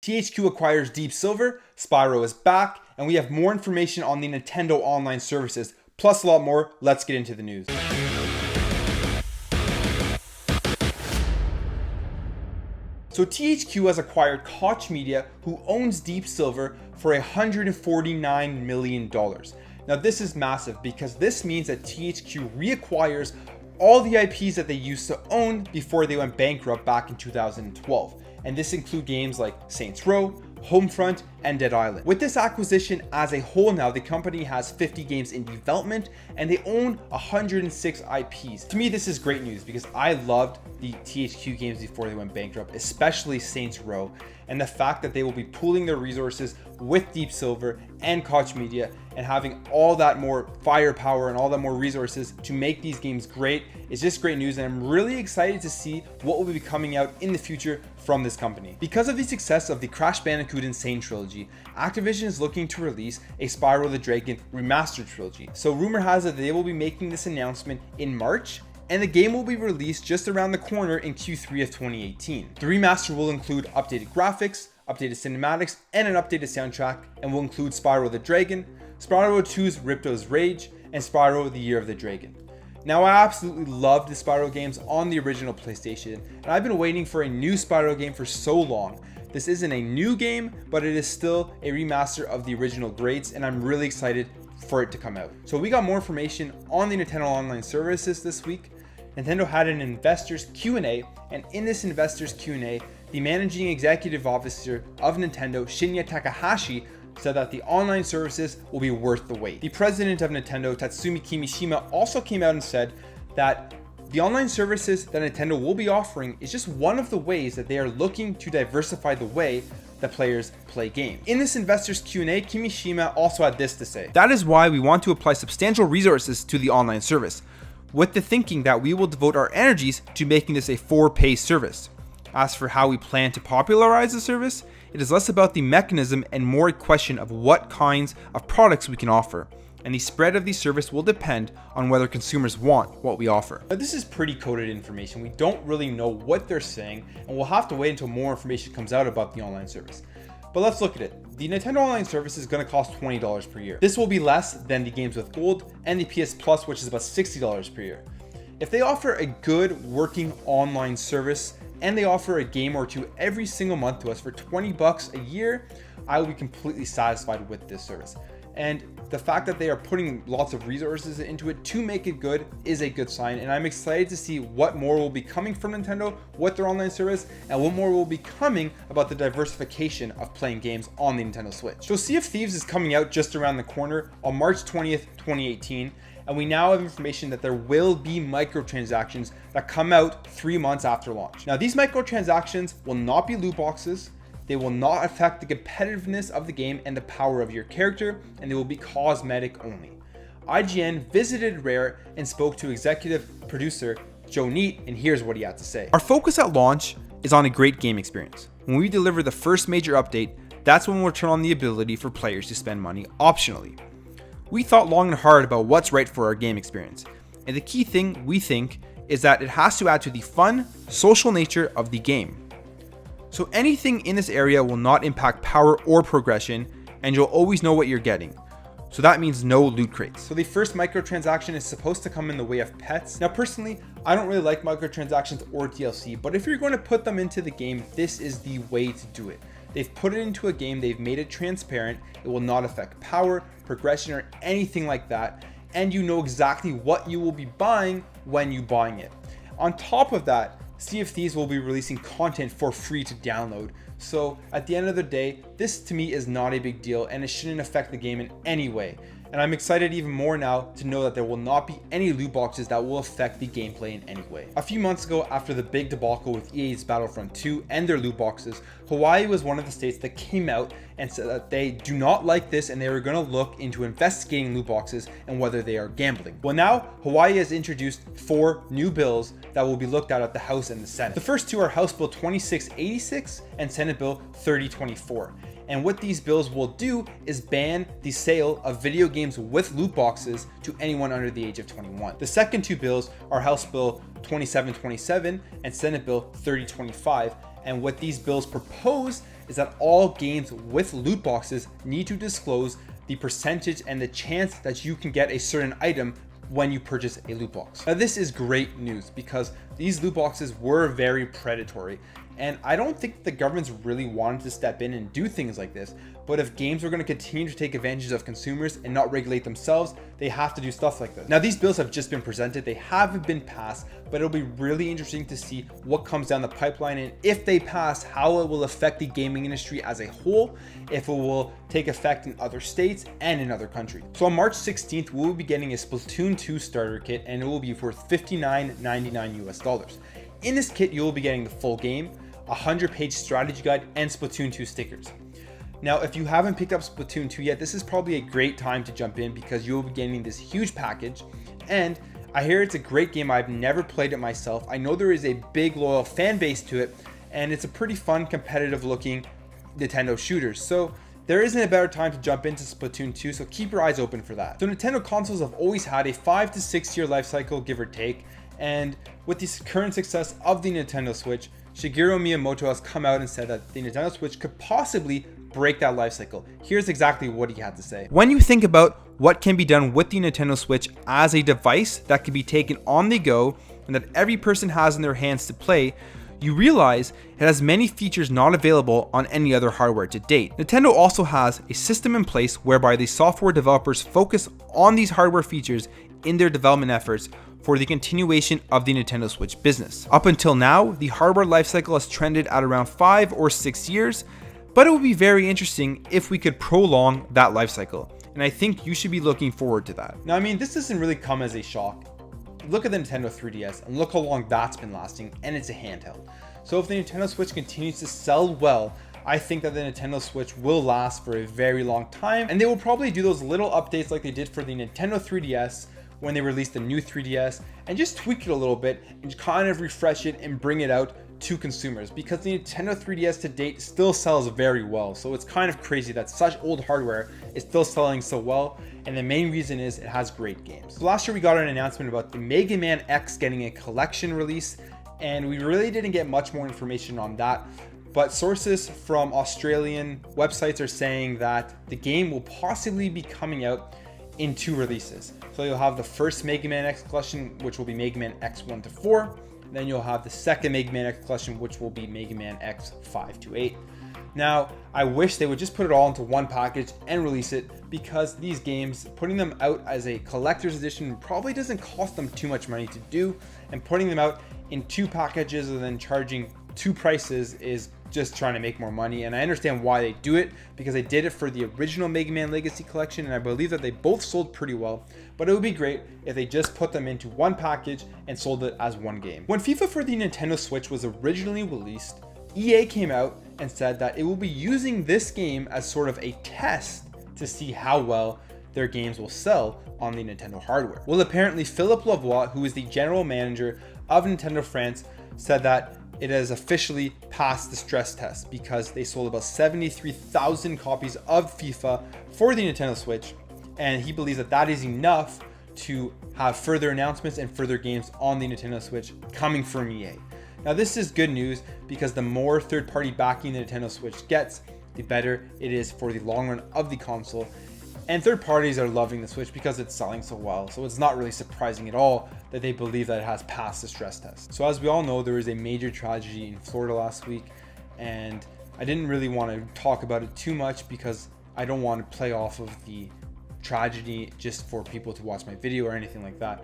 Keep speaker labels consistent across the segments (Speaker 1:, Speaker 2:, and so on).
Speaker 1: THQ acquires Deep Silver, Spyro is back, and we have more information on the Nintendo online services, plus a lot more. Let's get into the news. So THQ has acquired Koch Media, who owns Deep Silver, for $149 million. Now this is massive because this means that THQ reacquires all the IPs that they used to own before they went bankrupt back in 2012. And this includes games like Saints Row, Homefront, and Dead Island. With this acquisition as a whole now, the company has 50 games in development and they own 106 IPs. To me, this is great news because I loved the THQ games before they went bankrupt, especially Saints Row, and the fact that they will be pooling their resources with Deep Silver and Koch Media and having all that more firepower and all that more resources to make these games great is just great news, and I'm really excited to see what will be coming out in the future from this company. Because of the success of the Crash Bandicoot Insane trilogy, Activision is looking to release a Spyro the Dragon remastered trilogy. So rumor has it that they will be making this announcement in March, and the game will be released just around the corner in Q3 of 2018. The remaster will include updated graphics, updated cinematics, and an updated soundtrack, and will include Spyro the Dragon, Spyro 2's Ripto's Rage, and Spyro the Year of the Dragon. Now, I absolutely loved the Spyro games on the original PlayStation, and I've been waiting for a new Spyro game for so long. This isn't a new game, but it is still a remaster of the original greats, and I'm really excited for it to come out. So we got more information on the Nintendo Online Services this week. Nintendo had an investors Q&A, and in this investors Q&A, the managing executive officer of Nintendo, Shinya Takahashi, said that the online services will be worth the wait. The president of Nintendo, Tatsumi Kimishima, also came out and said that the online services that Nintendo will be offering is just one of the ways that they are looking to diversify the way that players play games. In this investors Q&A, Kimishima also had this to say: "That is why we want to apply substantial resources to the online service, with the thinking that we will devote our energies to making this a for-pay service. As for how we plan to popularize the service, it is less about the mechanism and more a question of what kinds of products we can offer, and the spread of the service will depend on whether consumers want what we offer." Now, this is pretty coded information. We don't really know what they're saying, and we'll have to wait until more information comes out about the online service. But let's look at it. The Nintendo Online Service is going to cost $20 per year. This will be less than the Games with Gold and the PS Plus, which is about $60 per year. If they offer a good working online service and they offer a game or two every single month to us for $20 a year, I will be completely satisfied with this service. And the fact that they are putting lots of resources into it to make it good is a good sign, and I'm excited to see what more will be coming from Nintendo with their online service, and what more will be coming about the diversification of playing games on the Nintendo Switch. So Sea of Thieves is coming out just around the corner on March 20th, 2018, and we now have information that there will be microtransactions that come out 3 months after launch. Now, these microtransactions will not be loot boxes. They will not affect the competitiveness of the game and the power of your character, and they will be cosmetic only. IGN visited Rare and spoke to executive producer Joe Neate, and here's what he had to say. "Our focus at launch is on a great game experience. When we deliver the first major update, that's when we'll turn on the ability for players to spend money optionally. We thought long and hard about what's right for our game experience, and the key thing we think is that it has to add to the fun, social nature of the game. So anything in this area will not impact power or progression, and you'll always know what you're getting. So that means no loot crates." So the first microtransaction is supposed to come in the way of pets. Now, personally, I don't really like microtransactions or DLC, but if you're going to put them into the game, this is the way to do it. They've put it into a game, they've made it transparent, it will not affect power, progression, or anything like that, and you know exactly what you will be buying when you're buying it. On top of that, Sea of Thieves will be releasing content for free to download. So at the end of the day, this to me is not a big deal, and it shouldn't affect the game in any way. And I'm excited even more now to know that there will not be any loot boxes that will affect the gameplay in any way. A few months ago, after the big debacle with EA's Battlefront 2 and their loot boxes, Hawaii was one of the states that came out and said that they do not like this and they were going to look into investigating loot boxes and whether they are gambling. Well, now Hawaii has introduced 4 new bills that will be looked at the House and the Senate. The first two are House Bill 2686 and Senate Bill 3024. And what these bills will do is ban the sale of video games with loot boxes to anyone under the age of 21. The second two bills are House Bill 2727 and Senate Bill 3025. And what these bills propose is that all games with loot boxes need to disclose the percentage and the chance that you can get a certain item when you purchase a loot box. Now this is great news because these loot boxes were very predatory, and I don't think the government's really wanted to step in and do things like this. But if games are going to continue to take advantage of consumers and not regulate themselves, they have to do stuff like this. Now these bills have just been presented, they haven't been passed, but it'll be really interesting to see what comes down the pipeline, and if they pass, how it will affect the gaming industry as a whole, if it will take effect in other states and in other countries. So on March 16th, we will be getting a Splatoon 2 starter kit, and it will be worth $59.99 US. In this kit, you will be getting the full game, a 100-page strategy guide, and Splatoon 2 stickers. Now, if you haven't picked up Splatoon 2 yet, this is probably a great time to jump in because you will be getting this huge package, and I hear it's a great game. I've never played it myself. I know there is a big loyal fan base to it, and it's a pretty fun, competitive looking Nintendo shooter. So there isn't a better time to jump into Splatoon 2, so keep your eyes open for that. So Nintendo consoles have always had a 5 to 6 year life cycle, give or take, and with the current success of the Nintendo Switch, Shigeru Miyamoto has come out and said that the Nintendo Switch could possibly break that life cycle. Here's exactly what he had to say. When you think about what can be done with the Nintendo Switch as a device that can be taken on the go and that every person has in their hands to play, you realize it has many features not available on any other hardware to date. Nintendo also has a system in place whereby the software developers focus on these hardware features in their development efforts for the continuation of the Nintendo Switch business. Up until now, the hardware lifecycle has trended at around 5 or 6 years, but it would be very interesting if we could prolong that lifecycle, and I think you should be looking forward to that. Now, I mean, this doesn't really come as a shock. Look at the Nintendo 3DS and look how long that's been lasting, and it's a handheld. So if the Nintendo Switch continues to sell well, I think that the Nintendo Switch will last for a very long time, and they will probably do those little updates like they did for the Nintendo 3DS when they released the new 3DS, and just tweak it a little bit and kind of refresh it and bring it out to consumers, because the Nintendo 3DS to date still sells very well. So it's kind of crazy that such old hardware is still selling so well, and the main reason is it has great games. So last year we got an announcement about the Mega Man X getting a collection release, and we really didn't get much more information on that, but sources from Australian websites are saying that the game will possibly be coming out in 2 releases. So you'll have the first Mega Man X collection, which will be Mega Man X 1 to 4. Then you'll have the second Mega Man X collection, which will be Mega Man X 5 to 8. Now, I wish they would just put it all into one package and release it, because these games, putting them out as a collector's edition probably doesn't cost them too much money to do, and putting them out in 2 packages and then charging 2 prices is just trying to make more money. And I understand why they do it, because they did it for the original Mega Man Legacy Collection, and I believe that they both sold pretty well, but it would be great if they just put them into one package and sold it as one game. When FIFA for the Nintendo Switch was originally released, EA came out and said that it will be using this game as sort of a test to see how well their games will sell on the Nintendo hardware. Well, apparently Philippe Lavoie, who is the general manager of Nintendo France, said that it has officially passed the stress test because they sold about 73,000 copies of FIFA for the Nintendo Switch, and he believes that that is enough to have further announcements and further games on the Nintendo Switch coming from EA. Now this is good news, because the more third-party backing the Nintendo Switch gets, the better it is for the long run of the console. And third parties are loving the Switch because it's selling so well, so it's not really surprising at all that they believe that it has passed the stress test. So as we all know, there was a major tragedy in Florida last week, and I didn't really want to talk about it too much because I don't want to play off of the tragedy just for people to watch my video or anything like that.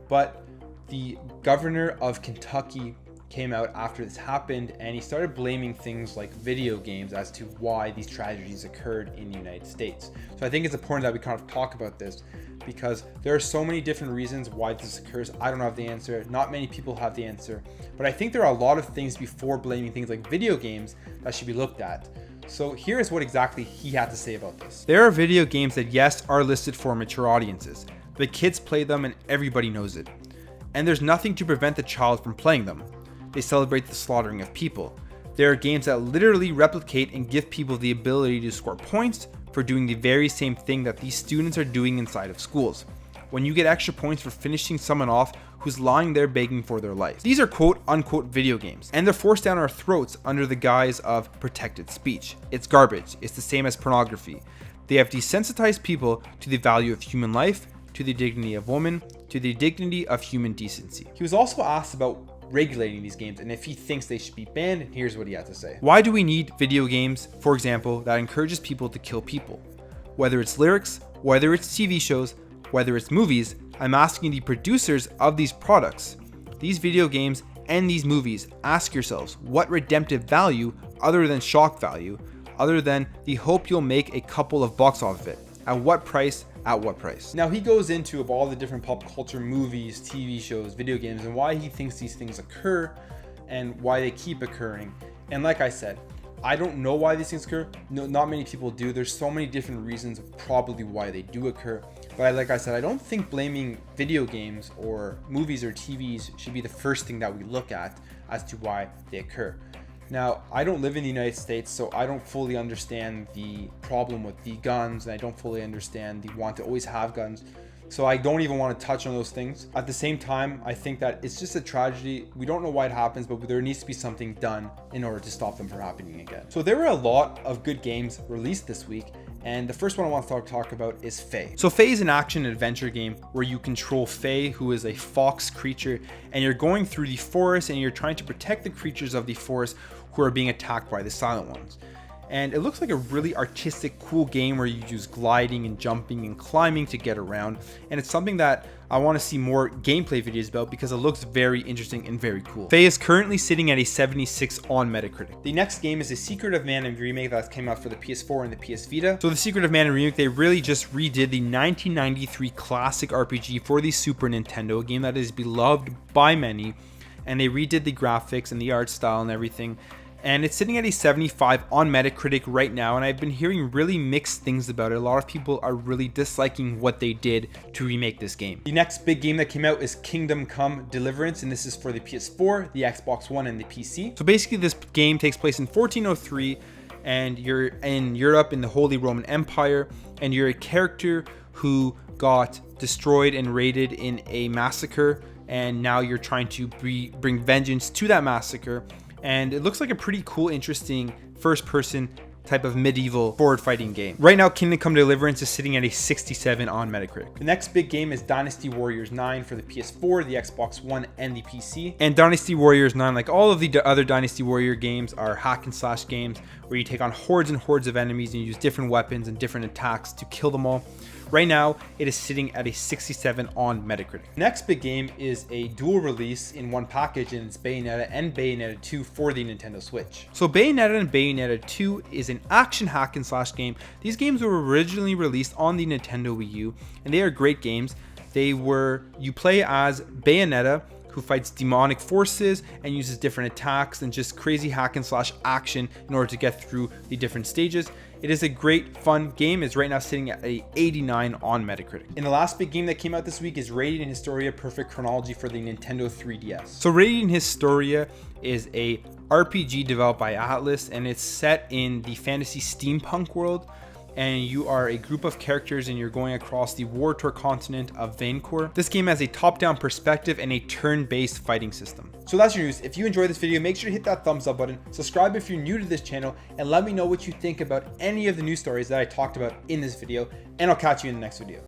Speaker 1: But the governor of Kentucky came out after this happened, and he started blaming things like video games as to why these tragedies occurred in the United States. So I think it's important that we kind of talk about this, because there are so many different reasons why this occurs. I don't have the answer, not many people have the answer, but I think there are a lot of things before blaming things like video games that should be looked at. So here is what exactly he had to say about this. There are video games that, yes, are listed for mature audiences, but kids play them and everybody knows it. And there's nothing to prevent the child from playing them. They celebrate the slaughtering of people. There are games that literally replicate and give people the ability to score points for doing the very same thing that these students are doing inside of schools. when you get extra points for finishing someone off who's lying there begging for their life. These are quote unquote video games, and they're forced down our throats under the guise of protected speech. It's garbage. It's the same as pornography. They have desensitized people to the value of human life, to the dignity of woman, to the dignity of human decency. He was also asked about regulating these games and if he thinks they should be banned, and here's what he had to say. Why do we need video games, for example, that encourages people to kill people? Whether it's lyrics, whether it's TV shows, whether it's movies, I'm asking the producers of these products, these video games and these movies, ask yourselves what redemptive value other than shock value, other than the hope you'll make a couple of bucks off of it. At what price? At what price? Now he goes into of all the different pop culture movies, TV shows, video games, and why he thinks these things occur and why they keep occurring. And like I said, I don't know why these things occur. No, not many people do. There's so many different reasons probably why they do occur. But like I said, I don't think blaming video games or movies or TVs should be the first thing that we look at as to why they occur. Now, I don't live in the United States, so I don't fully understand the problem with the guns, and I don't fully understand the want to always have guns. So I don't even want to touch on those things. At the same time, I think that it's just a tragedy. We don't know why it happens, but there needs to be something done in order to stop them from happening again. So there were a lot of good games released this week, and the first one I want to talk about is Faye. So Faye is an action adventure game where you control Faye, who is a fox creature, and you're going through the forest and you're trying to protect the creatures of the forest who are being attacked by the Silent Ones. And it looks like a really artistic, cool game where you use gliding and jumping and climbing to get around. And it's something that I want to see more gameplay videos about because it looks very interesting and very cool. Faye is currently sitting at a 76 on Metacritic. The next game is The Secret of Mana remake that came out for the PS4 and the PS Vita. So The Secret of Mana remake, they really just redid the 1993 classic RPG for the Super Nintendo, a game that is beloved by many. And they redid the graphics and the art style and everything. And it's sitting at a 75 on Metacritic right now, and I've been hearing really mixed things about it. A lot of people are really disliking what they did to remake this game. The next big game that came out is Kingdom Come Deliverance, and this is for the PS4, the Xbox One, and the PC. So basically this game takes place in 1403, and you're in Europe in the Holy Roman Empire, and you're a character who got destroyed and raided in a massacre, and now you're trying to bring vengeance to that massacre. And it looks like a pretty cool, interesting first-person type of medieval forward fighting game. Right now, Kingdom Come Deliverance is sitting at a 67 on Metacritic. The next big game is Dynasty Warriors 9 for the PS4, the Xbox One, and the PC. And Dynasty Warriors 9, like all of the other Dynasty Warrior games, are hack and slash games where you take on hordes and hordes of enemies and you use different weapons and different attacks to kill them all. Right now, it is sitting at a 67 on Metacritic. Next big game is a dual release in one package, and it's Bayonetta and Bayonetta 2 for the Nintendo Switch. So Bayonetta and Bayonetta 2 is an action hack and slash game. These games were originally released on the Nintendo Wii U, and they are great games. You play as Bayonetta, who fights demonic forces and uses different attacks and just crazy hack and slash action in order to get through the different stages. It is a great, fun game. It's right now sitting at a 89 on Metacritic. And the last big game that came out this week is Radiant Historia Perfect Chronology for the Nintendo 3DS. So Radiant Historia is a RPG developed by Atlas, and it's set in the fantasy steampunk world. And you are a group of characters and you're going across the war-torn continent of Vancouver. This game has a top-down perspective and a turn-based fighting system. So that's your news. If you enjoyed this video, make sure to hit that thumbs up button, subscribe if you're new to this channel, and let me know what you think about any of the news stories that I talked about in this video, and I'll catch you in the next video.